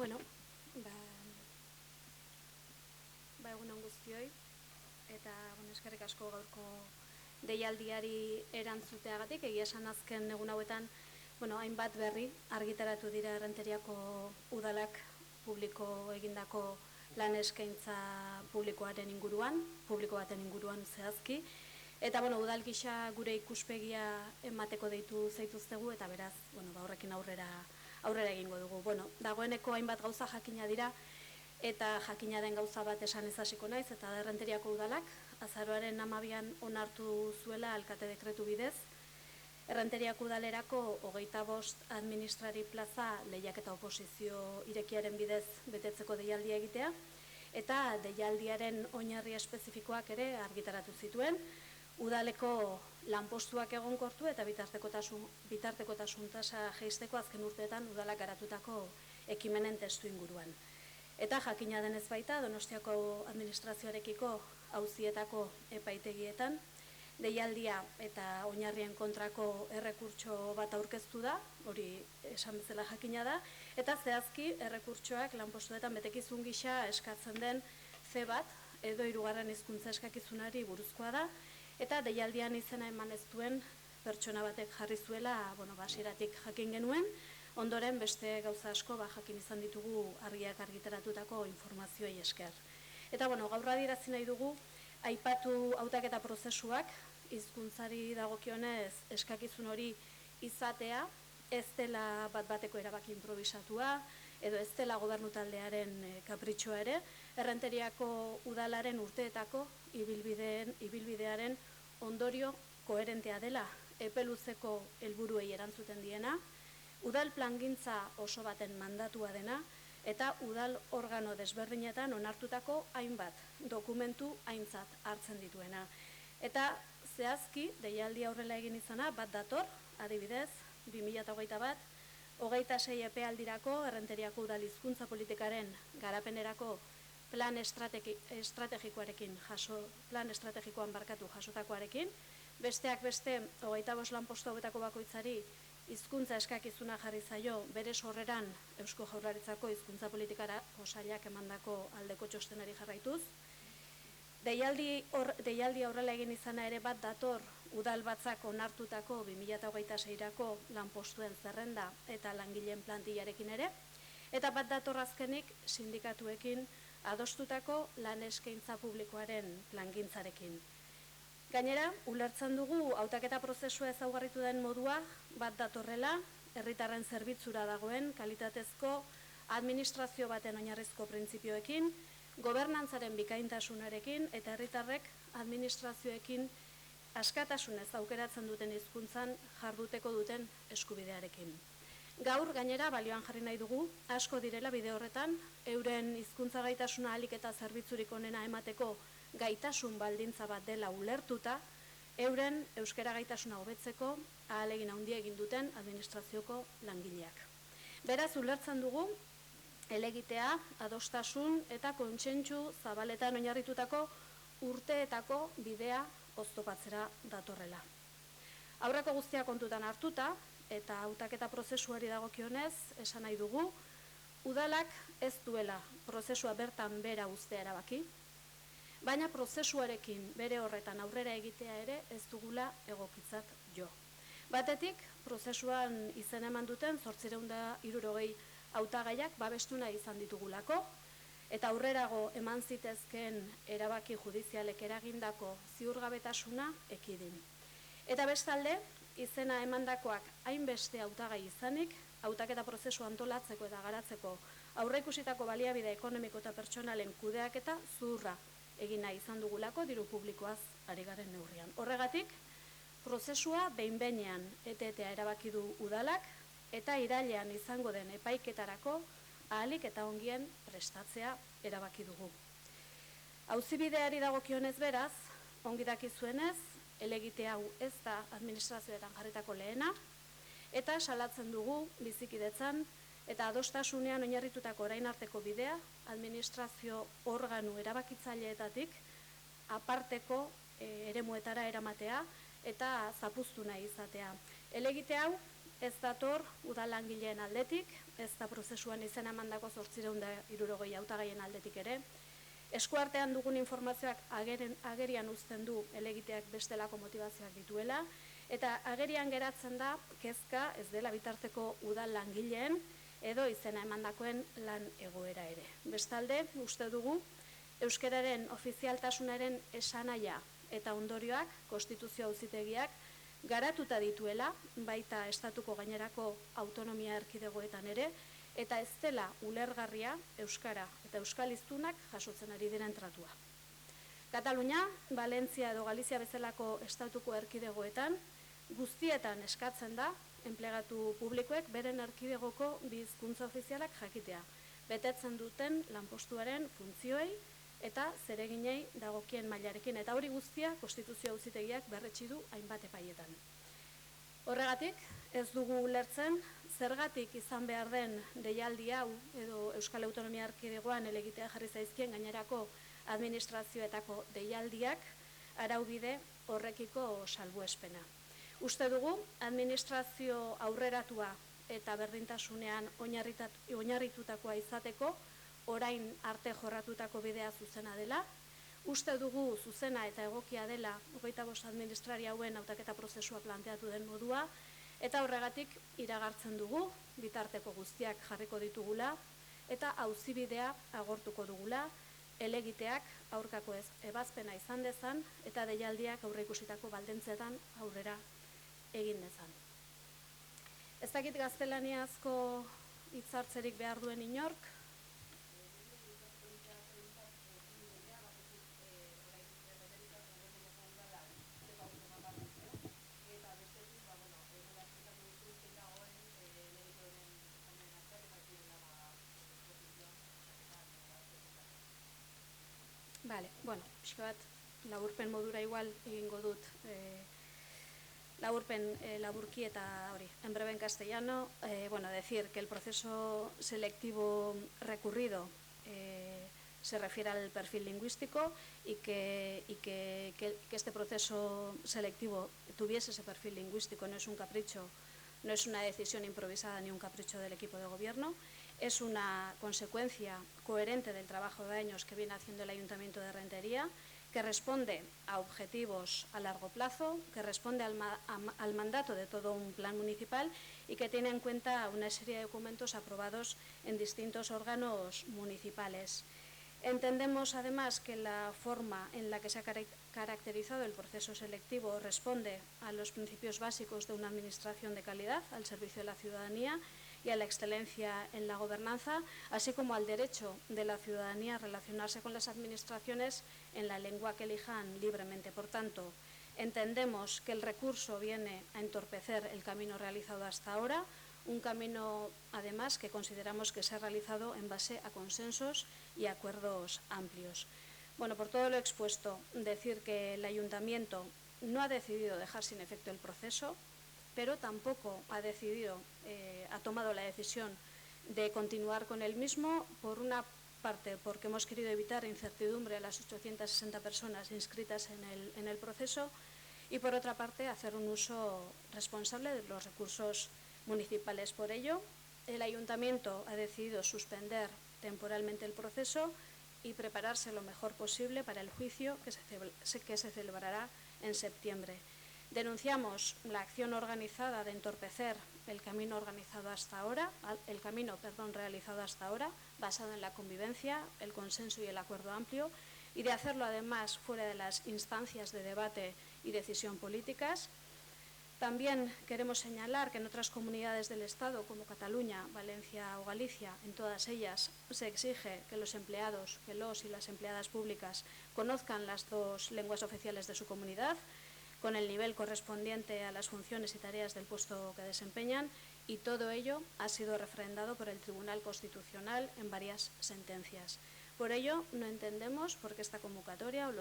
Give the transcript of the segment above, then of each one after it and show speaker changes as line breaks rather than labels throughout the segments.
Bueno, egun on guztioi, eta eskerrik asko gaurko deialdiari erantzuteagatik. Egia esan azken egun hauetan, hainbat berri argitaratu dira Errenteriako udalak publiko egindako lan eskaintza publiko baten inguruan zehazki. Eta udal gisa gure ikuspegia emateko deitu zaituztegu, eta beraz, horrekin aurrera egingo dugu. Dagoeneko hainbat gauza jakina dira, eta jakina den gauza bat esan ezasiko naiz, eta Errenteriako udalak azaroaren 12an onartu zuela alkate dekretu bidez, Errenteriako udalerako 25 administrari plaza lehiaketa oposizio irekiaren bidez betetzeko deialdia egitea, eta deialdiaren oinarri espezifikoak ere argitaratu zituen, udaleko lanpostuak egonkortu eta bitartekotasun tasa jeisteko azken urteetan udalak garatutako ekimenen testu inguruan. Eta jakina denez baita, Donostiako administrazioarekiko auzietako epaitegietan, deialdia eta oinarrien kontrako errekurtso bat aurkeztu da, hori esan bezala jakina da, eta zehazki errekurtsoak lanpostuetan betekizun gisa eskatzen den C bat, edo 3. hizkuntza eskakizunari buruzkoa da, eta deialdian izena eman ez duen pertsona batek jarri zuela, hasieratik jakin genuen, ondoren beste gauza asko jakin izan ditugu argiak argitaratutako informazioei esker. Eta gaur adierazi nahi dugu, aipatu hautaketa prozesuak, hizkuntzari dagokionez eskakizun hori izatea, ez dela bat-bateko erabaki improvisatua, edo ez dela gobernu taldearen kapritxoa ere, Errenteriako udalaren urteetako ibilbidearen ondorio koherentea dela, epe luzeko helburuei erantzuten diena, udal plangintza oso baten mandatua dena, eta udal organo desberdinetan onartutako hainbat dokumentu aintzat hartzen dituena. Eta zehazki, deialdi aurrela egin izana, bat dator, adibidez, 2021, 26 epealdirako Errenteriako udal hizkuntza politikaren garapenerako plan estrategikoarekin jasotakoarekin, besteak beste 25 lanpostu hauetako bakoitzari hizkuntza eskakizuna jarri zaio bere sorreran Eusko Jaurlaritzako hizkuntza politikara sailak emandako aldeko txostenari jarraituz. Deialdi aurrela egin izana ere bat dator udal batzak onartutako 2026ko lanpostuen zerrenda eta langileen plantillarekin ere, eta bat dator azkenik sindikatuekin adostutako lan eskaintza publikoaren plangintzarekin. Gainera, ulertzen dugu hautaketa prozesua ezaugarritu den modua bat datorrela, herritarren zerbitzura dagoen kalitatezko administrazio baten oinarrizko printzipioekin, gobernantzaren bikaintasunarekin eta herritarrek administrazioekin askatasunez aukeratzen duten hizkuntzan jarduteko duten eskubidearekin. Gaur, gainera, balioan jarri nahi dugu, asko direla bide horretan, euren hizkuntza gaitasuna ahalik eta zerbitzurik onena emateko gaitasun baldintza bat dela ulertuta, euren euskara gaitasuna hobetzeko ahalegin handia egin duten administrazioko langileak. Beraz, ulertzen dugu, helegitea, adostasun eta kontsentsu zabaletan oinarritutako urteetako bidea oztopatzera datorrela. Aurreko guztia kontutan hartuta, eta hautaketa prozesuari dagokionez, esan nahi dugu, udalak ez duela prozesua bertan bera uztea erabaki, baina prozesuarekin bere horretan aurrera egitea ere ez dugula egokitzat jo. Batetik, prozesuan izen eman duten 860 hautagaiak babestuna izan ditugulako, eta aurrerago eman zitezkeen erabaki judizialek eragindako ziurgabetasuna ekidin. Eta bestalde, izena emandakoak hainbeste hautagai izanik, hautaketa prozesu antolatzeko eta garatzeko aurreikusitako baliabide ekonomiko eta pertsonalen kudeaketa zuhurra egina izan dugulako diru publikoaz ari garen neurrian. Horregatik, prozesua behin-behinean etetea erabaki du udalak eta irailean izango den epaiketarako ahalik eta ongien prestatzea erabaki dugu. Auzibideari dagokionez beraz, ongi dakizuenez, helegite hau ez da administrazioetan jarritako lehena, eta salatzen dugu bizikidetzan eta adostasunean oinarritutako orain arteko bidea administrazio organu erabakitzaileetatik aparteko eremuetara eramatea eta zapuztu nahi izatea. Helegite hau ez dator udal langileen aldetik, ez da prozesuan izena emandako 860 hautagaien aldetik ere. Eskuartean dugun informazioak agerian uzten du helegiteak bestelako motivazioak dituela, eta agerian geratzen da kezka ez dela bitarteko udal langileen edo izena emandakoen lan egoera ere. Bestalde, uste dugu, euskararen ofizialtasunaren esanahia eta ondorioak konstituzio auzitegiak garatuta dituela, baita estatuko gainerako autonomia erkidegoetan ere, eta ez dela ulergarria euskara eta euskal hiztunak jasotzen ari diren tratua. Katalunia, Valentzia edo Galizia bezalako estatuko erkidegoetan, guztietan eskatzen da, enplegatu publikoek beren erkidegoko bi hizkuntza ofizialak jakitea, betetzen duten lanpostuaren funtzioei eta zereginei dagokien mailarekin, eta hori guztia konstituzio auzitegiak berretsi du hainbat epaietan. Horregatik, ez dugu ulertzen, zergatik izan behar den deialdi hau edo Euskal Autonomia Erkidegoan helegitea jarri zaizkien gainerako administrazioetako deialdiak araubide horrekiko salbuespena. Uste dugu, administrazio aurreratua eta berdintasunean oinarritutakoa izateko, orain arte jorratutako bidea zuzena dela, uste dugu zuzena eta egokia dela 25 administrari hauen hautaketa prozesua planteatu den modua, eta horregatik iragartzen dugu, bitarteko guztiak jarriko ditugula, eta auzibidea agortuko dugula, helegiteak aurkako ebazpena izan dezan, eta deialdiak aurreikusitako baldintzetan aurrera egin dezan. Ez dakit gaztelaniazko hitzartzerik behar duen inork, pixka bat, laburpen modura igual egingo dut, laburki eta hori, en breve en castellano, decir que el proceso selectivo recurrido se refiere al perfil lingüístico y que este proceso selectivo tuviese ese perfil lingüístico no es un capricho, no es una decisión improvisada ni un capricho del equipo de gobierno, es una consecuencia coherente del trabajo de años que viene haciendo el Ayuntamiento de Rentería, que responde a objetivos a largo plazo, que responde al mandato de todo un plan municipal y que tiene en cuenta una serie de documentos aprobados en distintos órganos municipales. Entendemos además que la forma en la que se ha caracterizado el proceso selectivo responde a los principios básicos de una administración de calidad, al servicio de la ciudadanía y a la excelencia en la gobernanza, así como al derecho de la ciudadanía a relacionarse con las administraciones en la lengua que elijan libremente. Por tanto, entendemos que el recurso viene a entorpecer el camino realizado hasta ahora, un camino, además, que consideramos que se ha realizado en base a consensos y acuerdos amplios. Bueno, por todo lo expuesto, decir que el Ayuntamiento no ha decidido dejar sin efecto el proceso, pero tampoco ha tomado la decisión de continuar con el mismo, por una parte porque hemos querido evitar incertidumbre a las 860 personas inscritas en el proceso y por otra parte hacer un uso responsable de los recursos municipales. Por ello, el Ayuntamiento ha decidido suspender temporalmente el proceso y prepararse lo mejor posible para el juicio que se celebrará en septiembre. Denunciamos la acción organizada de entorpecer el camino realizado hasta ahora, basado en la convivencia, el consenso y el acuerdo amplio, y de hacerlo además fuera de las instancias de debate y decisión políticas. También queremos señalar que en otras comunidades del Estado, como Cataluña, Valencia o Galicia, en todas ellas se exige que los empleados, que los y las empleadas públicas conozcan las dos lenguas oficiales de su comunidad, con el nivel correspondiente a las funciones y tareas del puesto que desempeñan, y todo ello ha sido refrendado por el Tribunal Constitucional en varias sentencias. Por ello, no entendemos por qué esta convocatoria o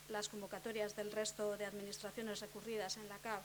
las convocatorias del resto de administraciones recurridas en la CAV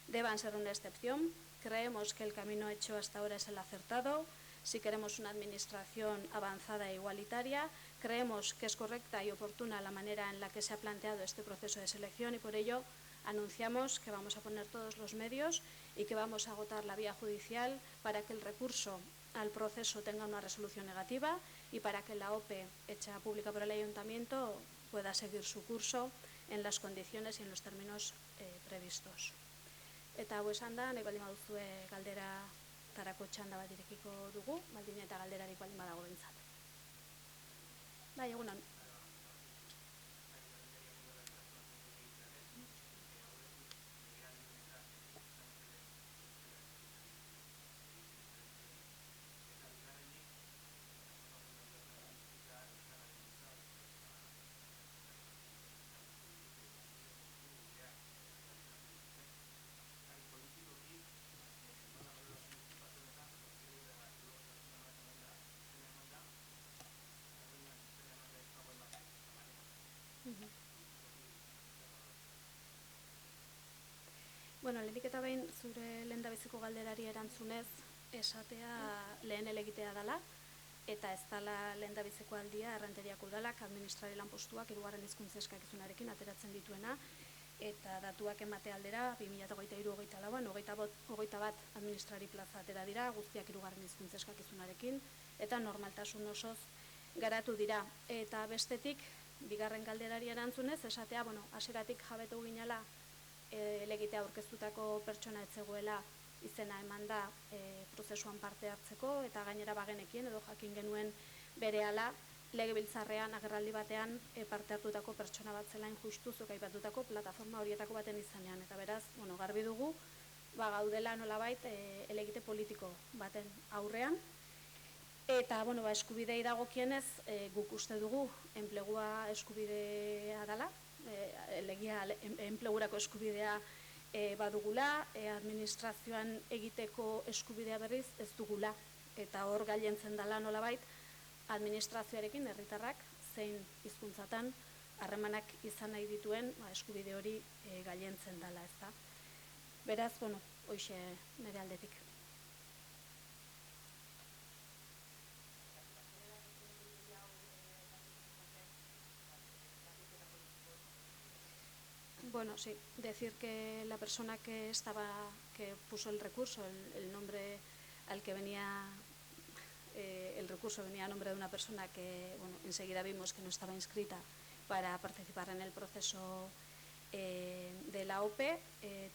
deban ser una excepción. Creemos que el camino hecho hasta ahora es el acertado. Si queremos una administración avanzada e igualitaria, creemos que es correcta y oportuna la manera en la que se ha planteado este proceso de selección y por ello Anunciamos que vamos a poner todos los medios y que vamos a agotar la vía judicial para que el recurso al proceso tenga una resolución negativa y para que la OPE hecha pública por el Ayuntamiento pueda seguir su curso en las condiciones y en los términos previstos. Eta hau esan da, nahi baldin baduzue galdera tarako txanda bat irekiko dugu, baldin eta galderarik baldin badago behintzat. Bai, egunon. Bueno, lehenik eta behin zure lehendabiziko galderari erantzunez esatea lehen elegitea dela, eta ez dela lehendabiziko aldia Errenteriako udalak administrari lanpostuak 3. hizkuntza eskakizunarekin ateratzen dituena, eta datuak emate aldera 2023-2024an 21 administrari plaza atera dira, guztiak 3. hizkuntza eskakizunarekin, eta normaltasun osoz garatu dira. Eta bestetik, bigarren galderari erantzunez, esatea, hasieratik jabetu ginela elegitea aurkeztutako pertsona etzegoela izena eman da prozesuan parte hartzeko, eta gainera bagenekien edo jakin genuen berehala legebiltzarrean agerraldi batean parte hartutako pertsona bat zelain justu zuk aipatutako plataforma horietako baten izanean. Eta beraz, garbi dugu, gaudela nolabait elegite politiko baten aurrean. Eta, eskubidei dagokienez, guk uste dugu enplegua eskubidea dela, enplegurako eskubidea badugula, administrazioan egiteko eskubidea berriz ez dugula. Eta hor gailentzen dela nolabait, administrazioarekin herritarrak zein hizkuntzatan harremanak izan nahi dituen eskubide hori gailentzen dela, ezta. Beraz, hoxe nire aldetik. Bueno, sí, decir que la persona que puso el recurso, el nombre al que venía, el recurso venía a nombre de una persona que, enseguida vimos que no estaba inscrita para participar en el proceso de la OPE.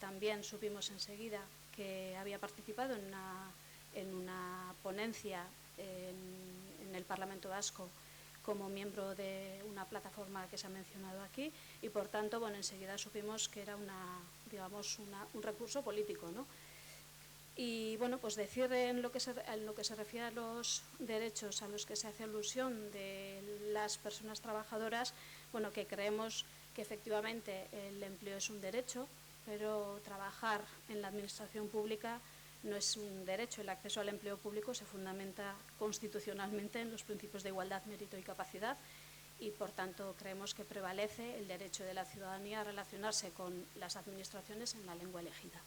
También supimos enseguida que había participado en una ponencia en el Parlamento Vasco como miembro de una plataforma que se ha mencionado aquí, y por tanto, enseguida supimos que era un recurso político, ¿no? Y pues decir en lo que se refiere a los derechos a los que se hace alusión de las personas trabajadoras, que creemos que efectivamente el empleo es un derecho, pero trabajar en la administración pública no es un derecho. El acceso al empleo público se fundamenta constitucionalmente en los principios de igualdad, mérito y capacidad, y por tanto creemos que prevalece el derecho de la ciudadanía a relacionarse con las administraciones en la lengua elegida.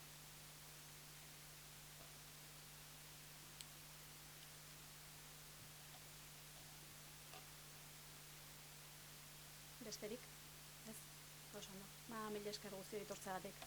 Besterik? Ez? Oso ondo. Mila esker guztioi etortzeagatik.